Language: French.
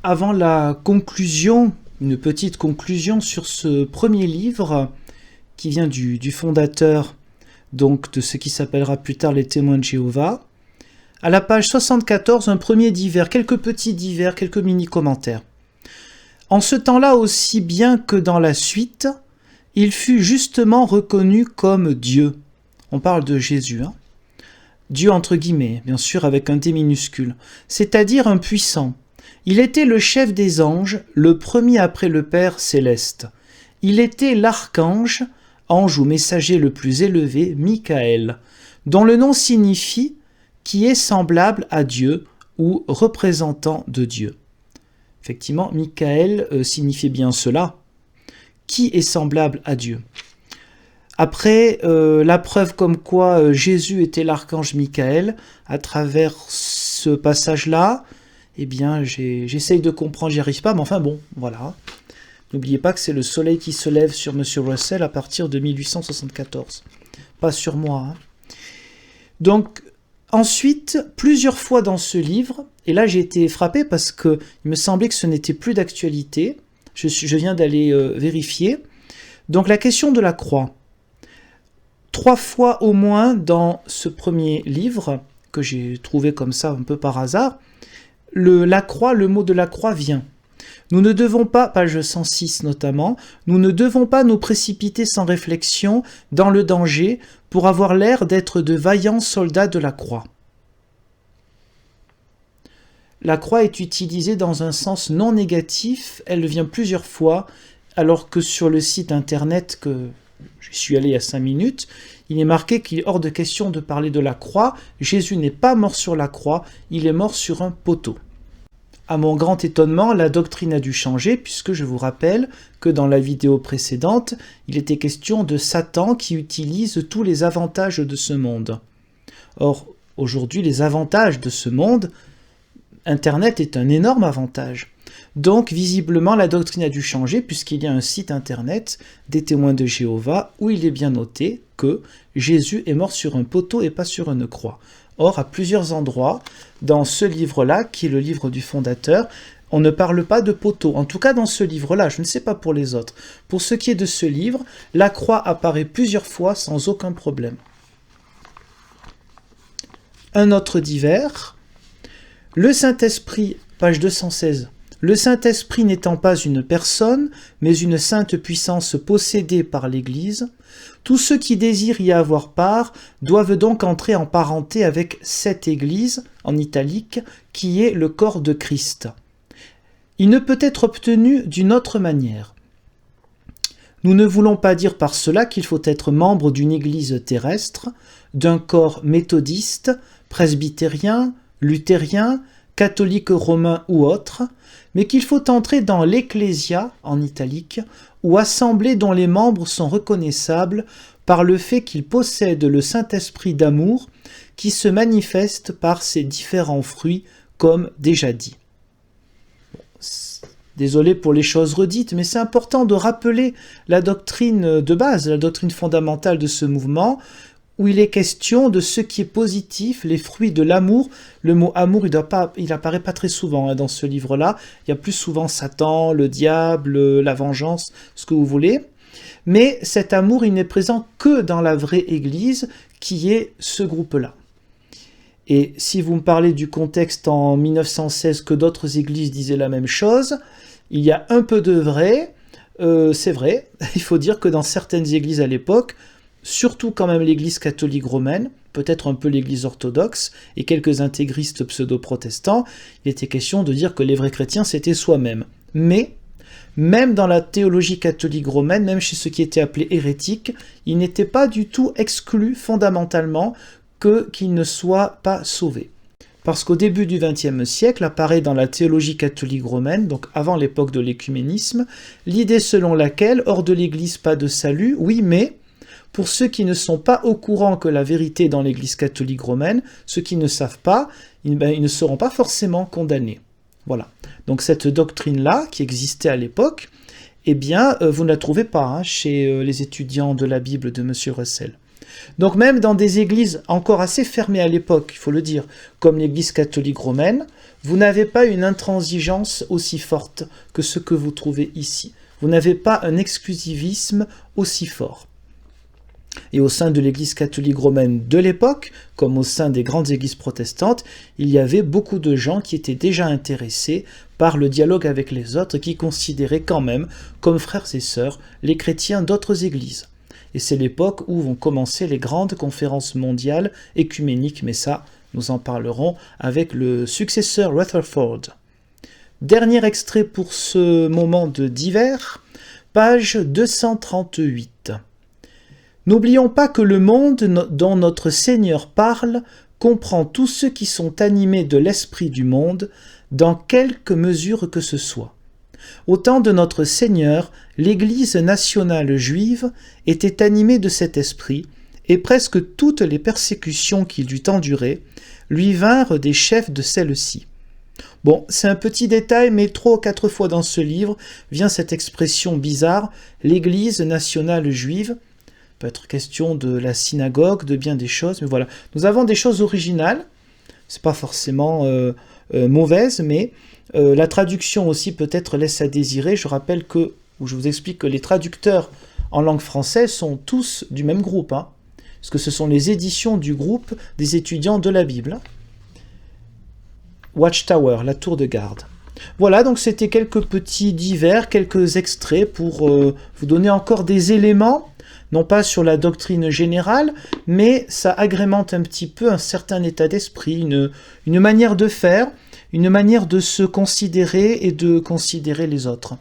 avant la conclusion, une petite conclusion sur ce premier livre qui vient du fondateur donc de ce qui s'appellera plus tard les Témoins de Jéhovah. À la page 74, un premier divers, quelques petits divers, quelques mini-commentaires. En ce temps-là, aussi bien que dans la suite, il fut justement reconnu comme Dieu. On parle de Jésus, hein. Dieu entre guillemets, bien sûr avec un D minuscule, c'est-à-dire un puissant. Il était le chef des anges, le premier après le Père céleste. Il était l'archange, ange ou messager le plus élevé, Michael, dont le nom signifie « qui est semblable à Dieu » ou « représentant de Dieu ». Effectivement, Michael signifiait bien cela, qui est semblable à Dieu. Après, la preuve comme quoi Jésus était l'archange Michael, à travers ce passage-là, eh bien, j'essaye de comprendre, j'y arrive pas, mais enfin bon, voilà. N'oubliez pas que c'est le soleil qui se lève sur M. Russell à partir de 1874. Pas sur moi, hein. Donc, ensuite, plusieurs fois dans ce livre, et là j'ai été frappé parce qu'il me semblait que ce n'était plus d'actualité, je viens d'aller vérifier. Donc la question de la croix. 3 fois au moins dans ce premier livre, que j'ai trouvé comme ça un peu par hasard, la croix, le mot de la croix vient. Nous ne devons pas, page 106 notamment, nous ne devons pas nous précipiter sans réflexion dans le danger pour avoir l'air d'être de vaillants soldats de la croix. La croix est utilisée dans un sens non négatif, elle vient plusieurs fois, alors que sur le site internet que je suis allé il y a 5 minutes, il est marqué qu'il est hors de question de parler de la croix. Jésus n'est pas mort sur la croix, il est mort sur un poteau. À mon grand étonnement, la doctrine a dû changer, puisque je vous rappelle que dans la vidéo précédente, il était question de Satan qui utilise tous les avantages de ce monde. Or, aujourd'hui, les avantages de ce monde, Internet est un énorme avantage. Donc, visiblement, la doctrine a dû changer puisqu'il y a un site internet des Témoins de Jéhovah où il est bien noté que Jésus est mort sur un poteau et pas sur une croix. Or, à plusieurs endroits, dans ce livre-là, qui est le livre du fondateur, on ne parle pas de poteau. En tout cas, dans ce livre-là, je ne sais pas pour les autres. Pour ce qui est de ce livre, la croix apparaît plusieurs fois sans aucun problème. Un autre divers. Le Saint-Esprit, page 216. Le Saint-Esprit n'étant pas une personne, mais une sainte puissance possédée par l'Église, tous ceux qui désirent y avoir part doivent donc entrer en parenté avec cette Église, en italique, qui est le corps de Christ. Il ne peut être obtenu d'une autre manière. Nous ne voulons pas dire par cela qu'il faut être membre d'une Église terrestre, d'un corps méthodiste, presbytérien, luthérien, catholique romain ou autre, mais qu'il faut entrer dans l'Ecclésia, en italique, ou assemblée dont les membres sont reconnaissables par le fait qu'ils possèdent le Saint-Esprit d'amour qui se manifeste par ses différents fruits, comme déjà dit. Désolé pour les choses redites, mais c'est important de rappeler la doctrine de base, la doctrine fondamentale de ce mouvement, où il est question de ce qui est positif, les fruits de l'amour. Le mot amour, il apparaît pas très souvent dans ce livre-là. Il y a plus souvent Satan, le diable, la vengeance, ce que vous voulez. Mais cet amour, il n'est présent que dans la vraie Église, qui est ce groupe-là. Et si vous me parlez du contexte en 1916 que d'autres églises disaient la même chose, il y a un peu de vrai. C'est vrai, il faut dire que dans certaines églises à l'époque, surtout quand même l'Église catholique romaine, peut-être un peu l'Église orthodoxe et quelques intégristes pseudo-protestants, il était question de dire que les vrais chrétiens c'était soi-même. Mais, même dans la théologie catholique romaine, même chez ceux qui étaient appelés hérétiques, il n'était pas du tout exclu fondamentalement qu'ils ne soient pas sauvés. Parce qu'au début du XXe siècle apparaît dans la théologie catholique romaine, donc avant l'époque de l'écuménisme, l'idée selon laquelle, hors de l'Église pas de salut, oui mais, pour ceux qui ne sont pas au courant que la vérité est dans l'Église catholique romaine, ceux qui ne savent pas, ils ne seront pas forcément condamnés. Voilà. Donc cette doctrine-là, qui existait à l'époque, eh bien, vous ne la trouvez pas chez les étudiants de la Bible de M. Russell. Donc même dans des églises encore assez fermées à l'époque, il faut le dire, comme l'église catholique romaine, vous n'avez pas une intransigeance aussi forte que ce que vous trouvez ici. Vous n'avez pas un exclusivisme aussi fort. Et au sein de l'église catholique romaine de l'époque, comme au sein des grandes églises protestantes, il y avait beaucoup de gens qui étaient déjà intéressés par le dialogue avec les autres, qui considéraient quand même comme frères et sœurs les chrétiens d'autres églises. Et c'est l'époque où vont commencer les grandes conférences mondiales œcuméniques, mais ça, nous en parlerons avec le successeur Rutherford. Dernier extrait pour ce moment de divers, page 238. N'oublions pas que le monde dont notre Seigneur parle comprend tous ceux qui sont animés de l'esprit du monde, dans quelque mesure que ce soit. Au temps de notre Seigneur, l'Église nationale juive était animée de cet esprit, et presque toutes les persécutions qu'il dut endurer lui vinrent des chefs de celle-ci. Bon, c'est un petit détail, mais 3 ou 4 fois dans ce livre vient cette expression bizarre, l'Église nationale juive. Il peut être question de la synagogue, de bien des choses, mais voilà. Nous avons des choses originales, c'est pas forcément mauvaise, mais la traduction aussi peut-être laisse à désirer. Je rappelle que, ou je vous explique que les traducteurs en langue française sont tous du même groupe, hein, parce que ce sont les éditions du groupe des étudiants de la Bible. Watchtower, la tour de garde. Voilà, donc c'était quelques petits divers, quelques extraits pour vous donner encore des éléments, non pas sur la doctrine générale, mais ça agrémente un petit peu un certain état d'esprit, une manière de faire, une manière de se considérer et de considérer les autres.